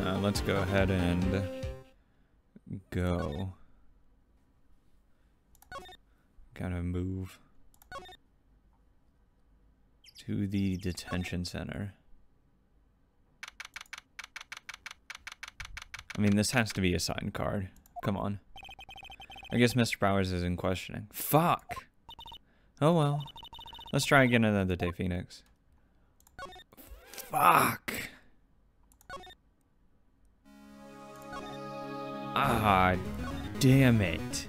Let's go ahead and go. Gotta move to the detention center. I mean, this has to be a signed card. Come on. I guess Mr. Powers isn't questioning. Fuck! Oh well. Let's try again another day, Phoenix. Fuck! Ah, damn it.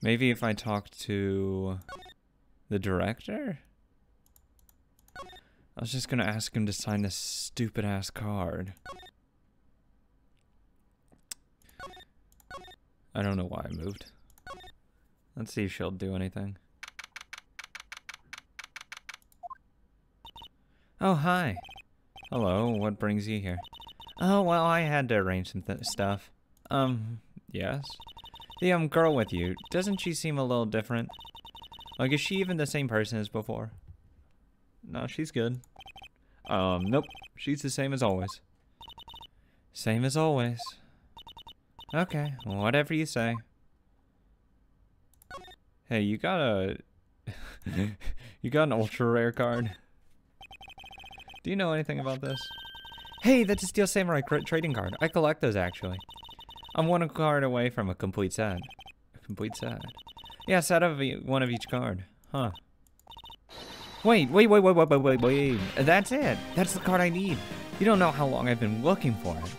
Maybe if I talk to the director? I was just gonna ask him to sign this stupid ass card. I don't know why I moved. Let's see if she'll do anything. Oh, hi. Hello, what brings you here? Oh, well, I had to arrange some stuff. Yes? The, girl with you, doesn't she seem a little different? Like, is she even the same person as before? No, she's good. Nope. She's the same as always. Same as always. Okay, whatever you say. Hey, you got a... you got an ultra rare card? Do you know anything about this? Hey, that's a Steel Samurai trading card. I collect those, actually. I'm one card away from a complete set. A complete set? Yeah, set of one of each card. Huh. Wait. That's it. That's the card I need. You don't know how long I've been looking for it.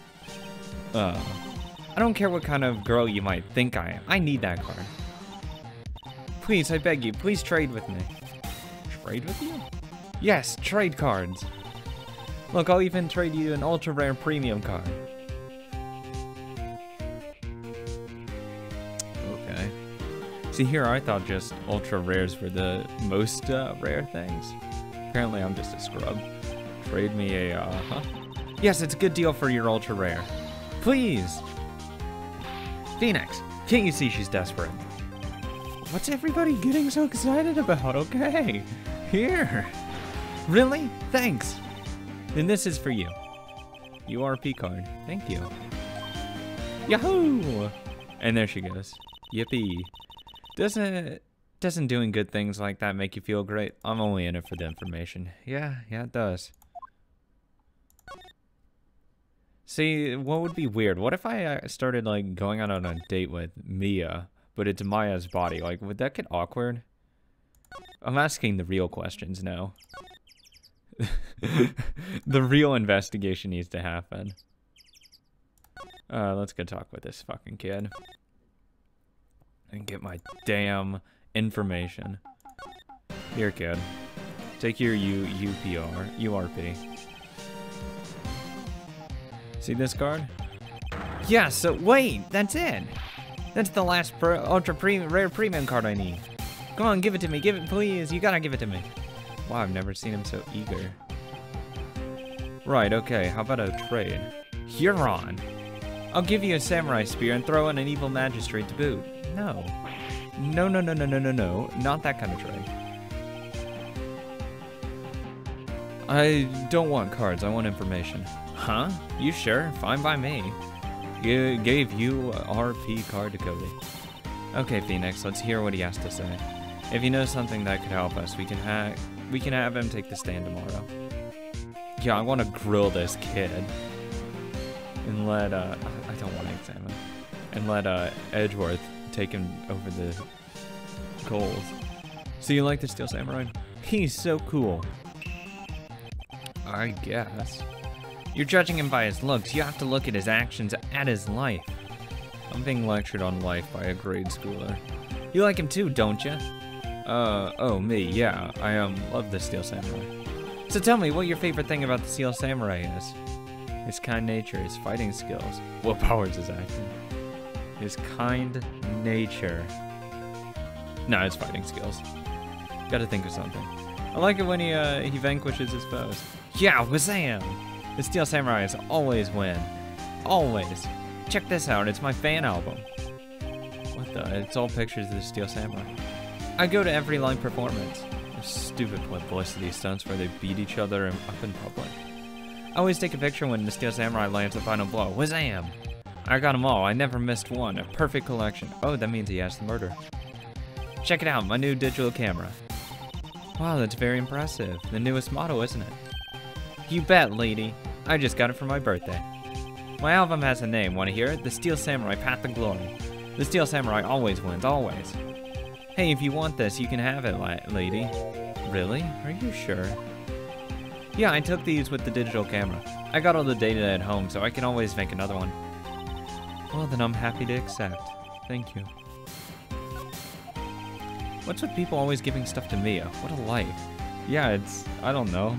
I don't care what kind of girl you might think I am. I need that card. Please, I beg you, please trade with me. Trade with you? Yes, trade cards. Look, I'll even trade you an ultra rare premium card. Okay. See, here I thought just ultra rares were the most rare things. Apparently I'm just a scrub. Trade me a, huh? Yes, it's a good deal for your ultra rare. Please! Phoenix, can't you see she's desperate? What's everybody getting so excited about? Okay, here. Really? Thanks. Then this is for you. URP card. Thank you. Yahoo! And there she goes. Yippee. Doesn't doing good things like that make you feel great? I'm only in it for the information. Yeah, it does. See, what would be weird? What if I started, like, going out on a date with Mia, but it's Maya's body? Like, would that get awkward? I'm asking the real questions now. The real investigation needs to happen. Let's go talk with this fucking kid. And get my damn information. Here, kid. Take your URP. See this card? Yeah, so wait, that's it. That's the last rare premium card I need. Come on, give it to me, give it, please. You gotta give it to me. Wow, I've never seen him so eager. Right, okay, how about a trade? Huron. I'll give you a samurai spear and throw in an evil magistrate to boot. No. No, not that kind of trade. I don't want cards, I want information. Huh? You sure? Fine by me. Gave you a RP card to Cody. Okay, Phoenix, let's hear what he has to say. If he knows something that could help us, we can have him take the stand tomorrow. Yeah, I want to grill this kid. And let, I don't want to examine. And let, Edgeworth take him over the coals. So you like the Steel Samurai? He's so cool. I guess. You're judging him by his looks. You have to look at his actions, at his life. I'm being lectured on life by a grade schooler. You like him too, don't you? Oh, me, yeah. I, love the Steel Samurai. So tell me what your favorite thing about the Steel Samurai is. His kind nature, his fighting skills. What powers is acting? His kind nature. No, his fighting skills. Gotta think of something. I like it when he vanquishes his foes. Yeah, Wazam! The Steel Samurais always win. Always. Check this out, it's my fan album. What the? It's all pictures of the Steel Samurai. I go to every live performance. Those stupid publicity stunts where they beat each other up in public. I always take a picture when the Steel Samurai lands the final blow. Wazam! I got them all. I never missed one. A perfect collection. Oh, that means he asked the murder. Check it out, my new digital camera. Wow, that's very impressive. The newest model, isn't it? You bet, lady. I just got it for my birthday. My album has a name. Want to hear it? The Steel Samurai Path to Glory. The Steel Samurai always wins, always. Hey, if you want this, you can have it, lady. Really? Are you sure? Yeah, I took these with the digital camera. I got all the data at home, so I can always make another one. Well, then I'm happy to accept. Thank you. What's with people always giving stuff to Mia? What a life. Yeah, I don't know.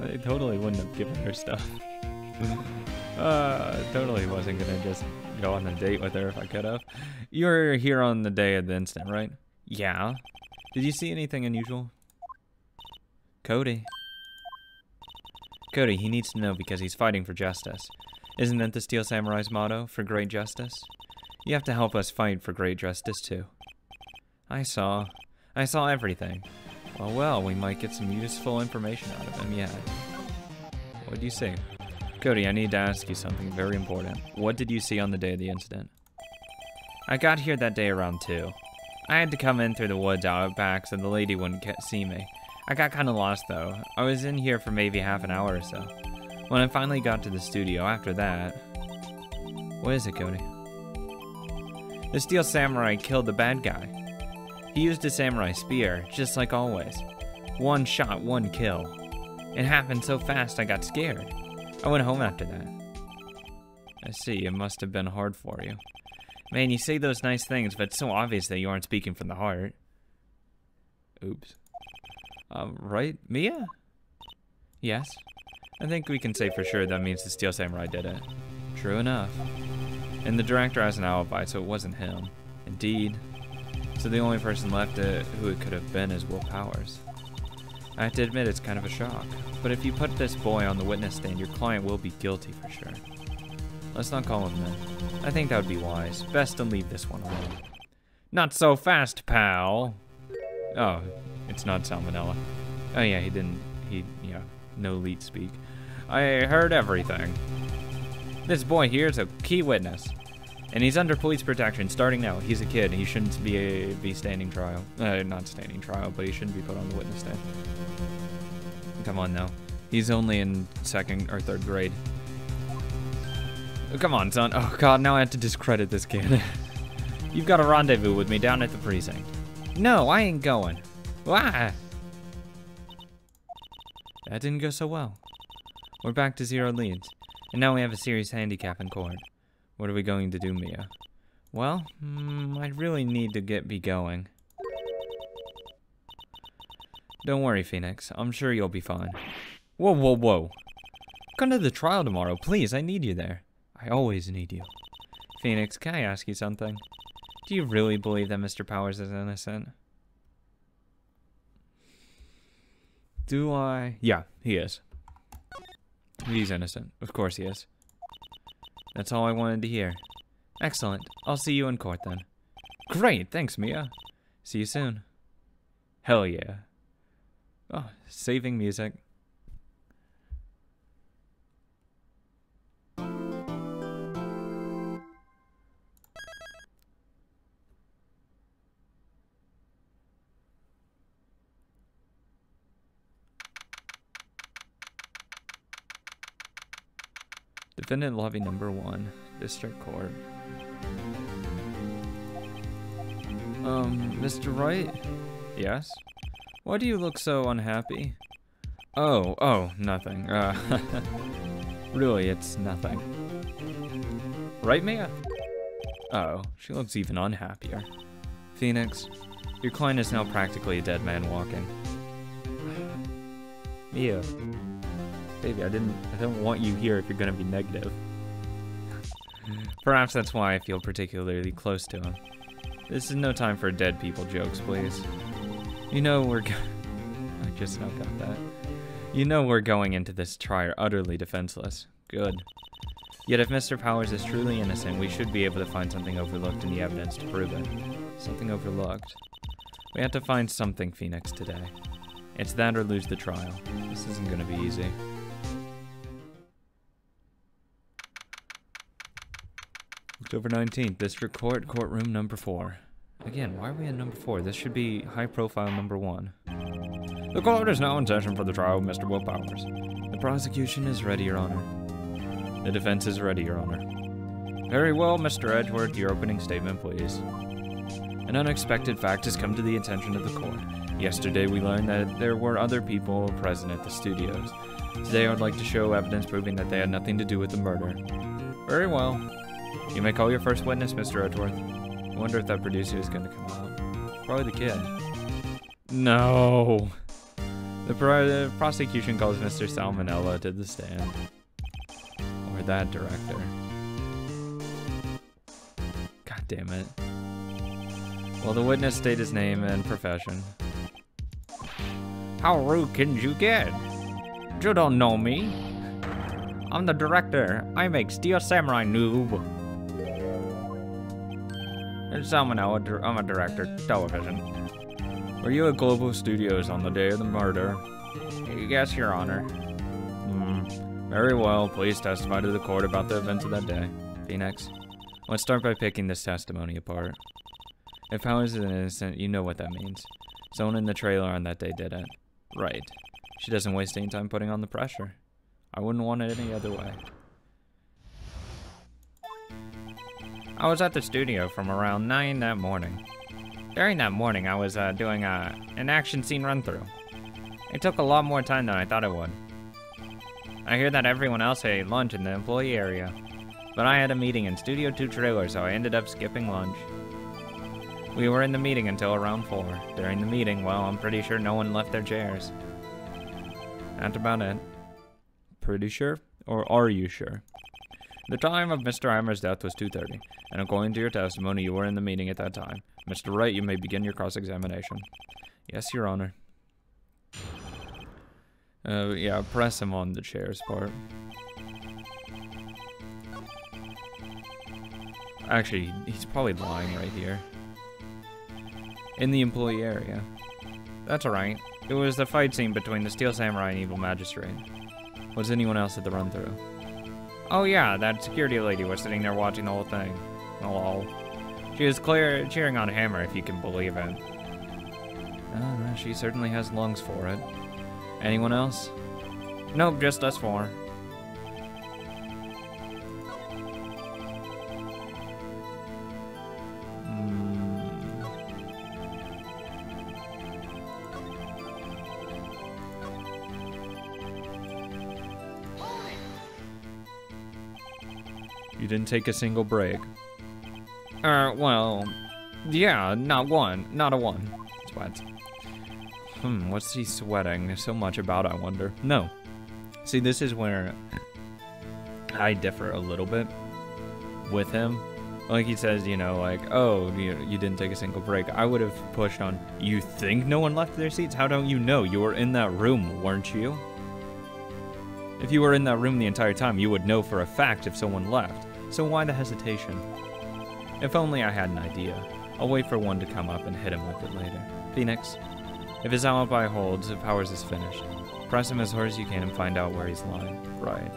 I totally wouldn't have given her stuff. Totally wasn't gonna just go on a date with her if I could have. You were here on the day of the incident, right? Yeah. Did you see anything unusual? Cody. Cody, he needs to know because he's fighting for justice. Isn't that the Steel Samurai's motto, for great justice? You have to help us fight for great justice, too. I saw everything. Well, we might get some useful information out of him, yeah. What do you see? Cody, I need to ask you something very important. What did you see on the day of the incident? I got here that day around 2. I had to come in through the woods out back so the lady wouldn't see me. I got kind of lost, though. I was in here for maybe half an hour or so. When I finally got to the studio after that... What is it, Cody? The Steel Samurai killed the bad guy. He used a samurai spear, just like always. One shot, one kill. It happened so fast I got scared. I went home after that. I see, it must have been hard for you. Man, you say those nice things, but it's so obvious that you aren't speaking from the heart. Oops. Right? Mia? Yes? I think we can say for sure that means the Steel Samurai did it. True enough. And the director has an alibi, so it wasn't him. Indeed. So the only person left who it could have been is Will Powers. I have to admit it's kind of a shock. But if you put this boy on the witness stand, your client will be guilty for sure. Let's not call him then. I think that would be wise. Best to leave this one alone. Not so fast, pal. Oh, it's not salmonella. Oh yeah, yeah, no leet speak. I heard everything. This boy here is a key witness. And he's under police protection starting now. He's a kid. He shouldn't be standing trial. Not standing trial, but he shouldn't be put on the witness stand. Come on now. He's only in 2nd or 3rd grade. Oh, come on, son. Oh, God, now I have to discredit this kid. You've got a rendezvous with me down at the precinct. No, I ain't going. Why? That didn't go so well. We're back to 0 leads. And now we have a serious handicap in court. What are we going to do, Mia? Well, I really need to be going. Don't worry, Phoenix. I'm sure you'll be fine. Whoa, whoa, whoa. Come to the trial tomorrow, please. I need you there. I always need you. Phoenix, can I ask you something? Do you really believe that Mr. Powers is innocent? Do I? Yeah, he is. He's innocent. Of course he is. That's all I wanted to hear. Excellent. I'll see you in court then. Great, thanks, Mia. See you soon. Hell yeah. Oh, saving music. Defendant lobby number 1, District Court. Mr. Wright? Yes? Why do you look so unhappy? Oh, nothing. Really, it's nothing. Right, Mia? Oh, she looks even unhappier. Phoenix, your client is now practically a dead man walking. Mia. Baby, I don't want you here if you're gonna be negative. Perhaps that's why I feel particularly close to him. This is no time for dead people jokes, please. You know I just now got that. You know we're going into this trial utterly defenseless. Good. Yet if Mr. Powers is truly innocent, we should be able to find something overlooked in the evidence to prove it. Something overlooked. We have to find something, Phoenix, today. It's that or lose the trial. This isn't gonna be easy. October 19th, District Court, courtroom number 4. Again, why are we at number 4? This should be high profile number 1. The court is now in session for the trial of Mr. Will Powers. The prosecution is ready, Your Honor. The defense is ready, Your Honor. Very well, Mr. Edgeworth, your opening statement, please. An unexpected fact has come to the attention of the court. Yesterday, we learned that there were other people present at the studios. Today, I would like to show evidence proving that they had nothing to do with the murder. Very well. You may call your first witness, Mr. Edgeworth. I wonder if that producer is going to come out. Probably the kid. No. The prosecution calls Mr. Salmonella to the stand. Or that director. God damn it. Well, the witness state his name and profession. How rude can you get? You don't know me. I'm the director. I make Steel Samurai, noob. It's Salmonella. I'm a director. Television. Were you at Global Studios on the day of the murder? Yes, Your Honor. Very well. Please testify to the court about the events of that day. Phoenix. Let's start by picking this testimony apart. If Powers is innocent, you know what that means. Someone in the trailer on that day did it. Right. She doesn't waste any time putting on the pressure. I wouldn't want it any other way. I was at the studio from around 9 that morning. During that morning, I was doing an action scene run-through. It took a lot more time than I thought it would. I hear that everyone else ate lunch in the employee area, but I had a meeting in Studio 2 trailer, so I ended up skipping lunch. We were in the meeting until around 4. During the meeting, well, I'm pretty sure no one left their chairs. That's about it. Pretty sure? Or are you sure? The time of Mr. Hammer's death was 2:30, and according to your testimony, you were in the meeting at that time. Mr. Wright, you may begin your cross-examination. Yes, Your Honor. Yeah, press him on the chairs part. Actually, he's probably lying right here. In the employee area. That's alright. It was the fight scene between the Steel Samurai and Evil Magistrate. Was anyone else at the run-through? Oh yeah, that security lady was sitting there watching the whole thing. Lol. She was cheering on Hammer, if you can believe it. Oh, she certainly has lungs for it. Anyone else? Nope, just us 4. You didn't take a single break. Well, yeah, not a one. Sweats. What's he sweating so much about, I wonder? No. See, this is where I differ a little bit with him. Like he says, you know, like, oh, you didn't take a single break. I would have pushed on, you think no one left their seats? How don't you know? You were in that room, weren't you? If you were in that room the entire time, you would know for a fact if someone left. So why the hesitation? If only I had an idea. I'll wait for one to come up and hit him with it later. Phoenix. If his alibi holds, if Powers is finished, press him as hard as you can and find out where he's lying. Right.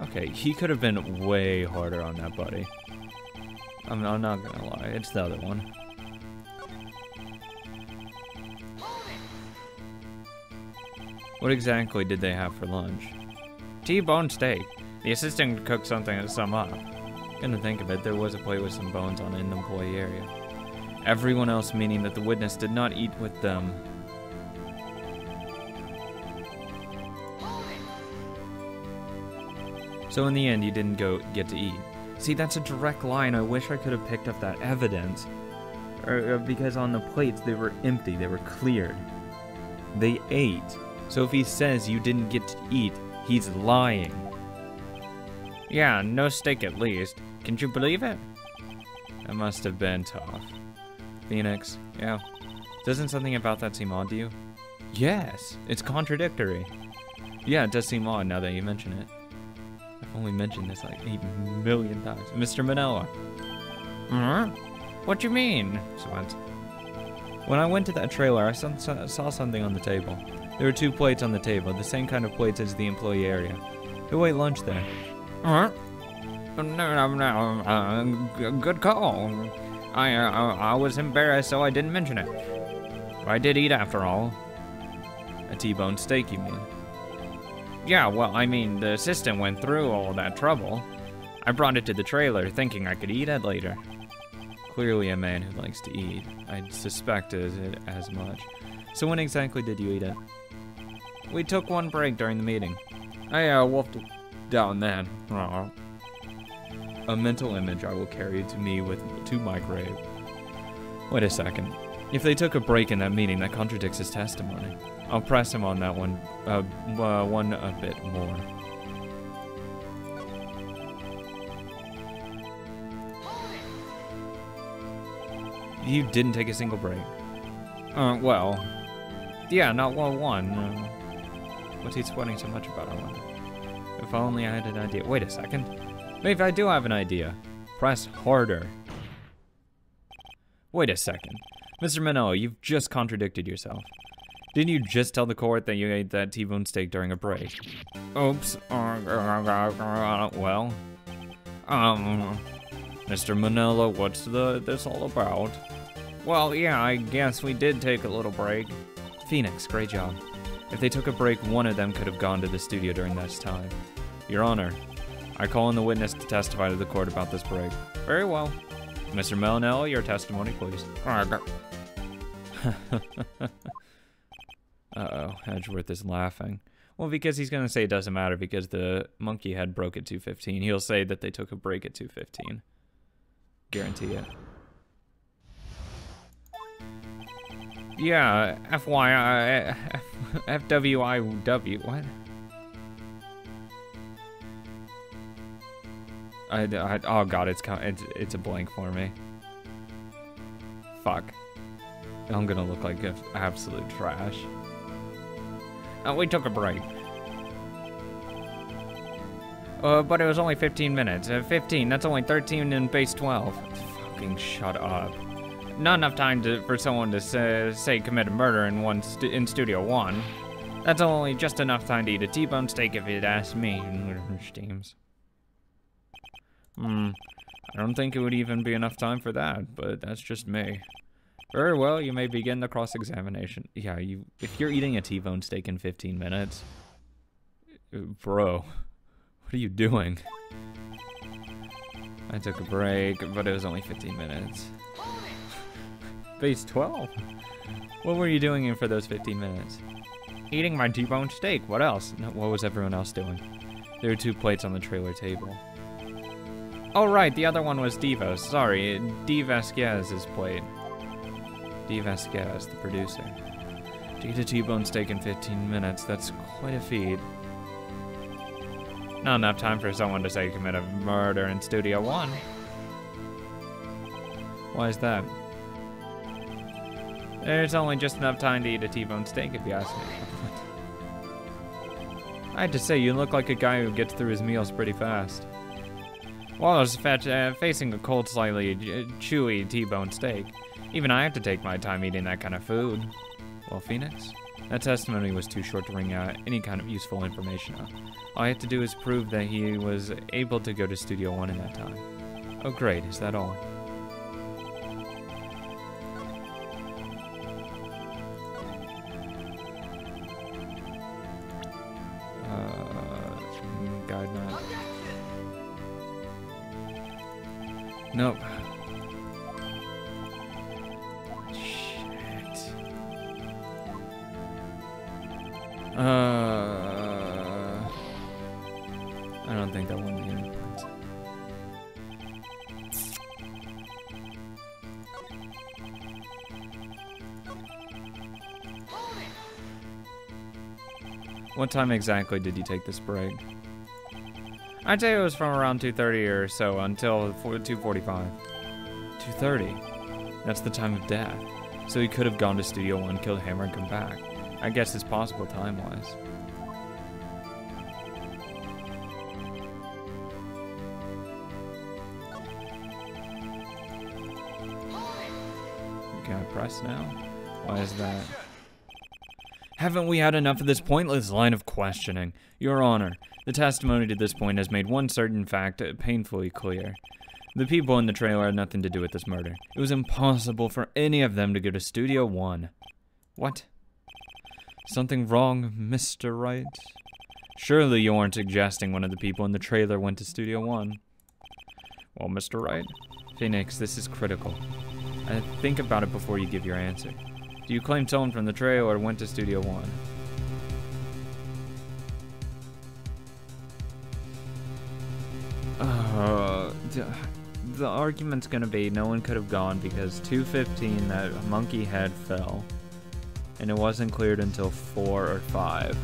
Okay, he could have been way harder on that buddy. I'm not gonna lie, it's the other one. What exactly did they have for lunch? T-bone steak. The assistant cooked something to sum up. Gonna think of it, there was a plate with some bones on it in the employee area. Everyone else, meaning that the witness did not eat with them. So in the end, you didn't get to eat. See, that's a direct line. I wish I could have picked up that evidence. Because on the plates, they were empty. They were cleared. They ate. So if he says you didn't get to eat, he's lying. Yeah, no steak at least. Can you believe it? That must have been tough. Phoenix, yeah. Doesn't something about that seem odd to you? Yes, it's contradictory. Yeah, it does seem odd now that you mention it. I've only mentioned this like 8 million times. Mr. Manila. What you mean? Sweats. When I went to that trailer, I saw something on the table. There were 2 plates on the table, the same kind of plates as the employee area. Who ate lunch there? No, good call. I was embarrassed, so I didn't mention it. I did eat after all. A T-bone steak, you mean? Yeah, well, I mean, the assistant went through all that trouble. I brought it to the trailer, thinking I could eat it later. Clearly a man who likes to eat. I suspected it as much. So when exactly did you eat it? We took one break during the meeting. I wolfed it down then. Aww. A mental image I will carry to me to my grave. Wait a second. If they took a break in that meeting, that contradicts his testimony. I'll press him on that one a bit more. You didn't take a single break. Well, yeah, not one. What's he sweating so much about, I wonder? If only I had an idea. Wait a second. Maybe I do have an idea. Press harder. Wait a second. Mr. Manello, you've just contradicted yourself. Didn't you just tell the court that you ate that T-bone steak during a break? Oops. Well. Mr. Manello, what's this all about? Well, yeah, I guess we did take a little break. Phoenix, great job. If they took a break, one of them could have gone to the studio during this time. Your Honor, I call in the witness to testify to the court about this break. Very well. Mr. Manello, your testimony, please. Uh-oh, Edgeworth is laughing. Well, because he's going to say it doesn't matter because the monkey head broke at 2:15. He'll say that they took a break at 2:15. Guarantee it. Yeah, FYI, FWIW, what? Oh god, it's a blank for me. Fuck. I'm gonna look like absolute trash. We took a break. But it was only 15 minutes. 15, that's only 13 in base 12. Fucking shut up. Not enough time for someone to say commit a murder in Studio 1. That's only just enough time to eat a T-bone steak if you'd ask me. Steams. I don't think it would even be enough time for that, but that's just me. Very well, you may begin the cross-examination. Yeah, if you're eating a T-bone steak in 15 minutes... Bro, what are you doing? I took a break, but it was only 15 minutes. Base 12? What were you doing for those 15 minutes? Eating my T-bone steak, what else? No, what was everyone else doing? There were 2 plates on the trailer table. Oh right, the other one was Divos. Sorry, D. Vasquez's plate. D. Vasquez, the producer. To eat a T-bone steak in 15 minutes, that's quite a feat. Not enough time for someone to say commit a murder in Studio 1. Why is that? There's only just enough time to eat a T-bone steak if you ask me. I had to say, you look like a guy who gets through his meals pretty fast. While I was facing a cold, slightly chewy T-bone steak, even I have to take my time eating that kind of food. Well, Phoenix, that testimony was too short to wring out any kind of useful information out. All I had to do is prove that he was able to go to Studio 1 in that time. Oh great, is that all? Guide not. Nope. Shit. I don't think that won me any points. What time exactly did you take this break? I'd say it was from around 2:30 or so until 2:45. 2:30? That's the time of death. So he could have gone to Studio 1, killed Hammer, and come back. I guess it's possible time-wise. Can I press now? Why is that? Haven't we had enough of this pointless line of questioning? Your Honor, the testimony to this point has made one certain fact painfully clear. The people in the trailer had nothing to do with this murder. It was impossible for any of them to go to Studio 1. What? Something wrong, Mr. Wright? Surely you aren't suggesting one of the people in the trailer went to Studio 1. Well, Mr. Wright, Phoenix, this is critical. Think about it before you give your answer. Do you claim someone from the trailer went to Studio 1? The argument's gonna be no one could have gone because 2:15 that monkey head fell. And it wasn't cleared until 4 or 5.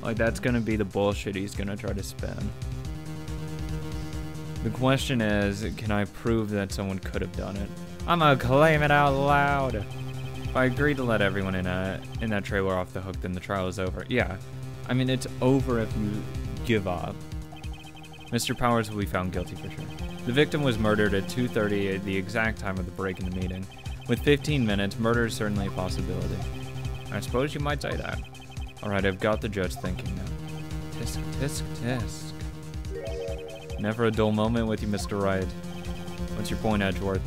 Like, that's gonna be the bullshit he's gonna try to spin. The question is, can I prove that someone could have done it? I'm gonna claim it out loud. If I agree to let everyone in that trailer off the hook, then the trial is over. Yeah, I mean, it's over if you give up. Mr. Powers will be found guilty for sure. The victim was murdered at 2:30 at the exact time of the break in the meeting. With 15 minutes, murder is certainly a possibility. I suppose you might say that. Alright, I've got the judge thinking now. Tisk, tisk, tisk. Never a dull moment with you, Mr. Wright. What's your point, Edgeworth?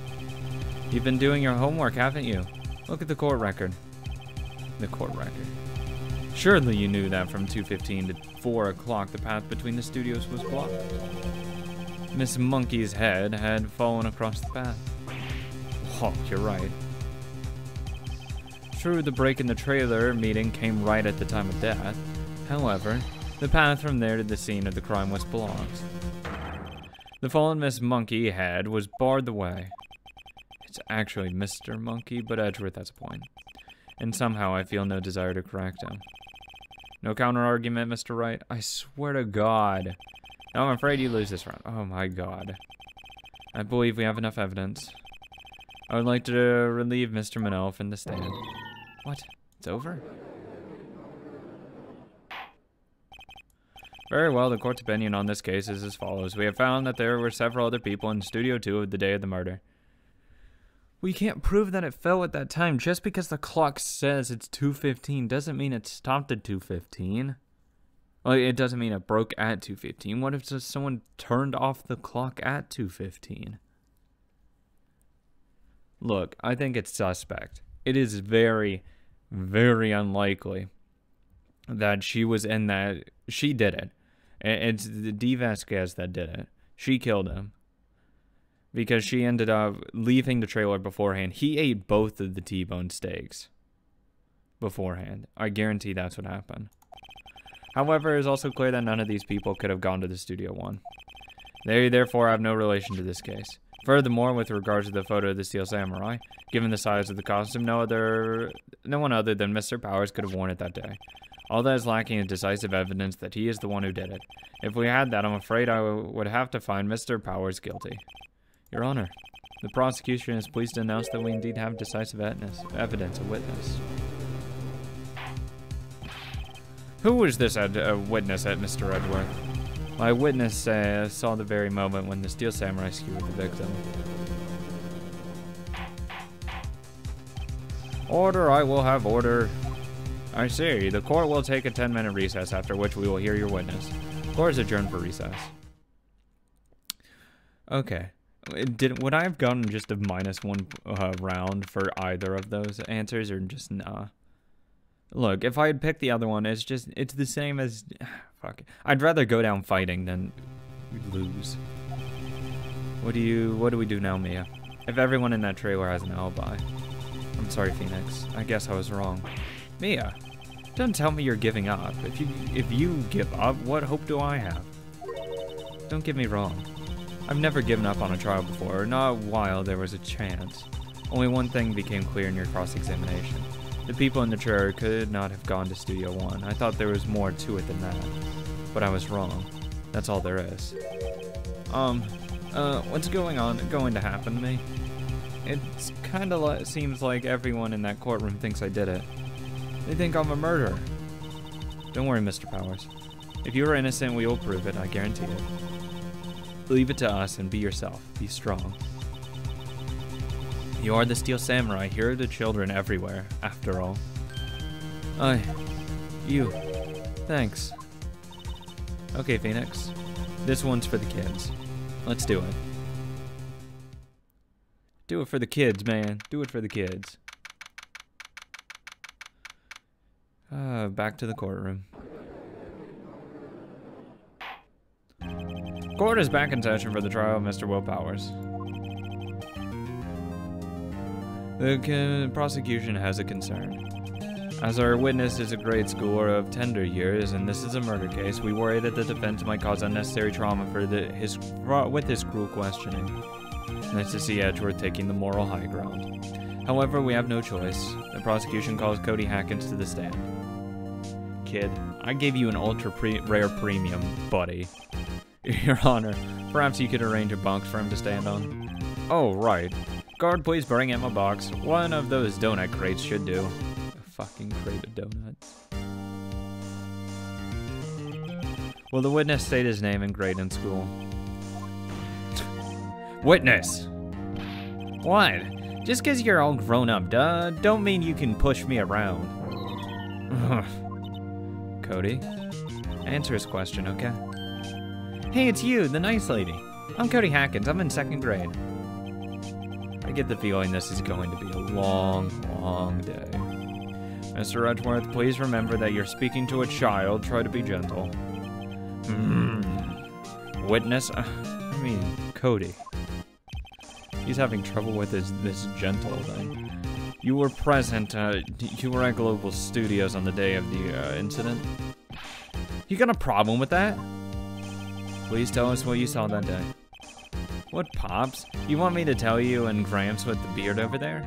You've been doing your homework, haven't you? Look at the court record. The court record. Surely you knew that from 2:15 to 4 o'clock the path between the studios was blocked. Miss Monkey's head had fallen across the path. Oh, you're right. True, the break in the trailer meeting came right at the time of death. However, the path from there to the scene of the crime was blocked. The fallen Miss Monkey head was barred the way. It's actually Mr. Monkey, but Edgeworth has a point. And somehow I feel no desire to correct him. No counter-argument, Mr. Wright? I swear to God. No, I'm afraid you lose this round. Oh my God. I believe we have enough evidence. I would like to relieve Mr. Manel from the stand. What? It's over? Very well, the court's opinion on this case is as follows. We have found that there were several other people in Studio 2 of the day of the murder. We can't prove that it fell at that time. Just because the clock says it's 2:15 doesn't mean it stopped at 2:15. Well, it doesn't mean it broke at 2:15. What if someone turned off the clock at 2:15? Look, I think it's suspect. It is very, very unlikely that she was in that. She did it. It's the D. Vasquez that did it. She killed him. Because she ended up leaving the trailer beforehand. He ate both of the T-bone steaks beforehand. I guarantee that's what happened. However, it is also clear that none of these people could have gone to the Studio 1. They therefore have no relation to this case. Furthermore, with regards to the photo of the Steel Samurai, given the size of the costume, no one other than Mr. Powers could have worn it that day. All that is lacking is decisive evidence that he is the one who did it. If we had that, I'm afraid I would have to find Mr. Powers guilty. Your Honor, the prosecution is pleased to announce that we indeed have decisive evidence, a witness. Who was this witness at Mr. Edgeworth? My witness saw the very moment when the Steel Samurai skewered the victim. Order, I will have order. I see. The court will take a 10-minute recess, after which we will hear your witness. Court is adjourned for recess. Okay. Would I have gotten just a -1 round for either of those answers, or just nah? Look, if I had picked the other one, it's the same as, fuck it. I'd rather go down fighting than lose. What do we do now, Mia? If everyone in that trailer has an alibi. I'm sorry, Phoenix. I guess I was wrong. Mia, don't tell me you're giving up. If you give up, what hope do I have? Don't get me wrong. I've never given up on a trial before, not while there was a chance. Only one thing became clear in your cross-examination. The people in the trailer could not have gone to Studio 1. I thought there was more to it than that. But I was wrong. That's all there is. What's going to happen to me? It's kinda seems like everyone in that courtroom thinks I did it. They think I'm a murderer. Don't worry, Mr. Powers. If you are innocent, we will prove it, I guarantee it. Leave it to us and be yourself. Be strong. You are the Steel Samurai. Here are the children everywhere, after all. You. Thanks. Okay, Phoenix. This one's for the kids. Let's do it. Do it for the kids, man. Do it for the kids. Back to the courtroom. Court is back in session for the trial of Mr. Will Powers. The prosecution has a concern. As our witness is a grade schooler of tender years, and this is a murder case, we worry that the defense might cause unnecessary trauma with his cruel questioning. Nice to see Edgeworth taking the moral high ground. However, we have no choice. The prosecution calls Cody Hackins to the stand. Kid, I gave you an ultra-rare premium, buddy. Your Honor, perhaps you could arrange a box for him to stand on? Oh, right. Guard, please bring him a box. One of those donut crates should do. A fucking crate of donuts. Will the witness state his name and grade in school? Witness! What? Just because you're all grown up, duh, don't mean you can push me around. Cody, answer his question, okay? Hey, it's you, the nice lady. I'm Cody Hackins. I'm in 2nd grade. I get the feeling this is going to be a long, long day. Mr. Edgeworth, please remember that you're speaking to a child. Try to be gentle. Witness? I mean, Cody. He's having trouble with this gentle thing. You were present. You were at Global Studios on the day of the incident. You got a problem with that? Please tell us what you saw that day. What, Pops? You want me to tell you and Gramps with the beard over there?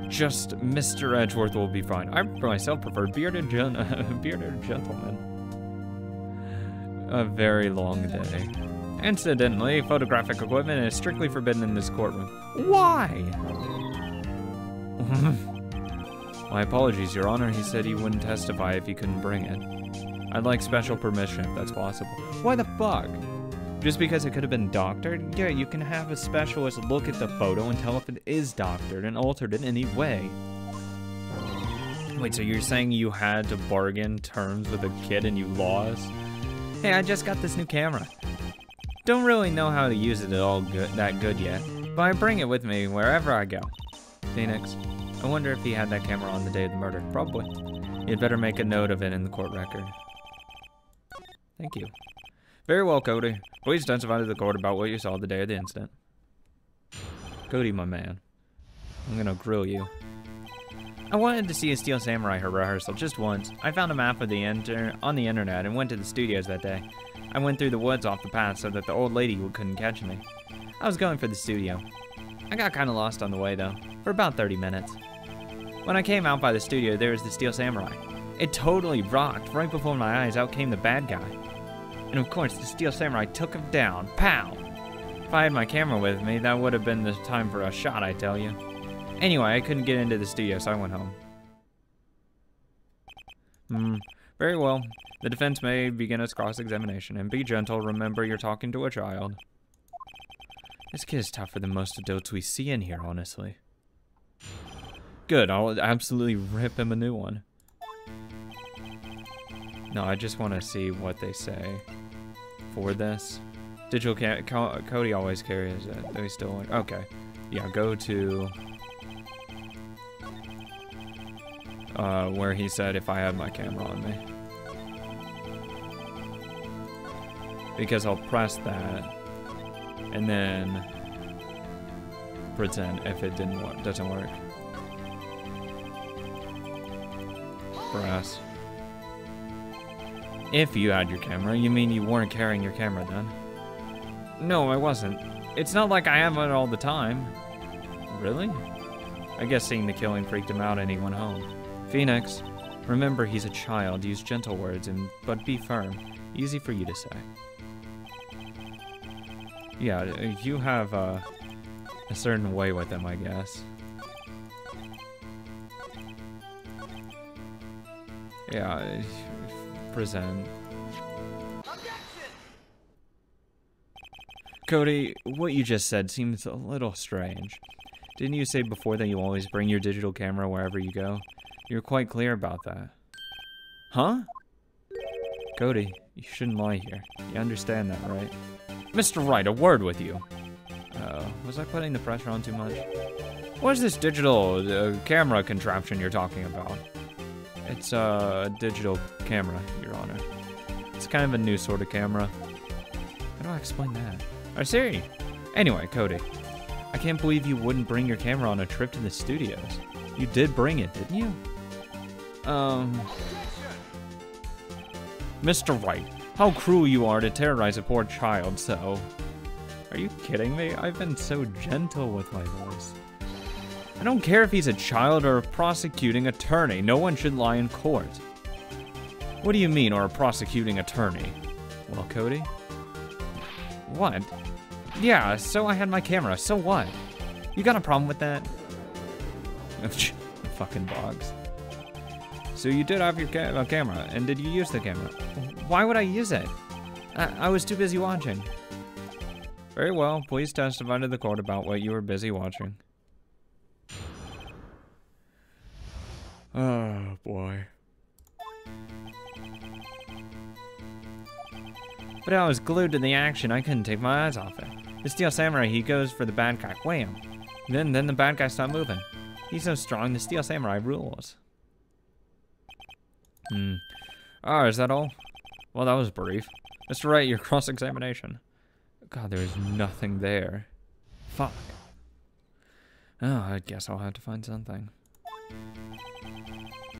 Just Mr. Edgeworth will be fine. I myself prefer bearded gentlemen. A very long day. Incidentally, photographic equipment is strictly forbidden in this courtroom. Why? My apologies, Your Honor. He said he wouldn't testify if he couldn't bring it. I'd like special permission if that's possible. Why the fuck? Just because it could have been doctored? Yeah, you can have a specialist look at the photo and tell if it is doctored and altered in any way. Wait, so you're saying you had to bargain terms with a kid and you lost? Hey, I just got this new camera. Don't really know how to use it at all that good yet, but I bring it with me wherever I go. Phoenix, I wonder if he had that camera on the day of the murder. Probably. You'd better make a note of it in the court record. Thank you. Very well, Cody. Please testify to the court about what you saw the day of the incident. Cody, my man. I'm gonna grill you. I wanted to see a Steel Samurai rehearsal just once. I found a map of the on the internet and went to the studios that day. I went through the woods off the path so that the old lady couldn't catch me. I was going for the studio. I got kind of lost on the way though, for about 30 minutes. When I came out by the studio, there was the Steel Samurai. It totally rocked. Right before my eyes, out came the bad guy. And of course, the Steel Samurai took him down. Pow! If I had my camera with me, that would have been the time for a shot, I tell you. Anyway, I couldn't get into the studio, so I went home. Very well. The defense may begin its cross-examination. And be gentle, remember you're talking to a child. This kid is tougher than most adults we see in here, honestly. Good, I'll absolutely rip him a new one. No, I just want to see what they say for this. Digital Cody always carries it. They still okay. Yeah, go to where he said if I had my camera on me. Because I'll press that and then pretend if it doesn't work. Press. If you had your camera, you mean you weren't carrying your camera then? No, I wasn't. It's not like I have it all the time. Really? I guess seeing the killing freaked him out and he went home. Phoenix, remember he's a child. Use gentle words, but be firm. Easy for you to say. Yeah, you have a certain way with him, I guess. Yeah, present. Cody, what you just said seems a little strange. Didn't you say before that you always bring your digital camera wherever you go? You're quite clear about that. Huh? Cody, you shouldn't lie here. You understand that, right? Mr. Wright, a word with you. Was I putting the pressure on too much? What is this digital camera contraption you're talking about? It's a digital camera, Your Honor. It's kind of a new sort of camera. How do I explain that? Oh, Siri! Anyway, Cody, I can't believe you wouldn't bring your camera on a trip to the studios. You did bring it, didn't you? Mr. Wright, how cruel you are to terrorize a poor child so... Are you kidding me? I've been so gentle with my voice. I don't care if he's a child or a prosecuting attorney. No one should lie in court. What do you mean, or a prosecuting attorney? Well, Cody? What? Yeah, so I had my camera. So what? You got a problem with that? Fucking dogs. So you did have your camera, and did you use the camera? Why would I use it? I was too busy watching. Very well, please testify to the court about what you were busy watching. Oh, boy. But I was glued to the action, I couldn't take my eyes off it. The Steel Samurai, he goes for the bad guy, wham! Then the bad guy stopped moving. He's so strong, the Steel Samurai rules. Oh, is that all? Well, that was brief. Mr. Wright, your cross-examination. God, there is nothing there. Fuck. Oh, I guess I'll have to find something.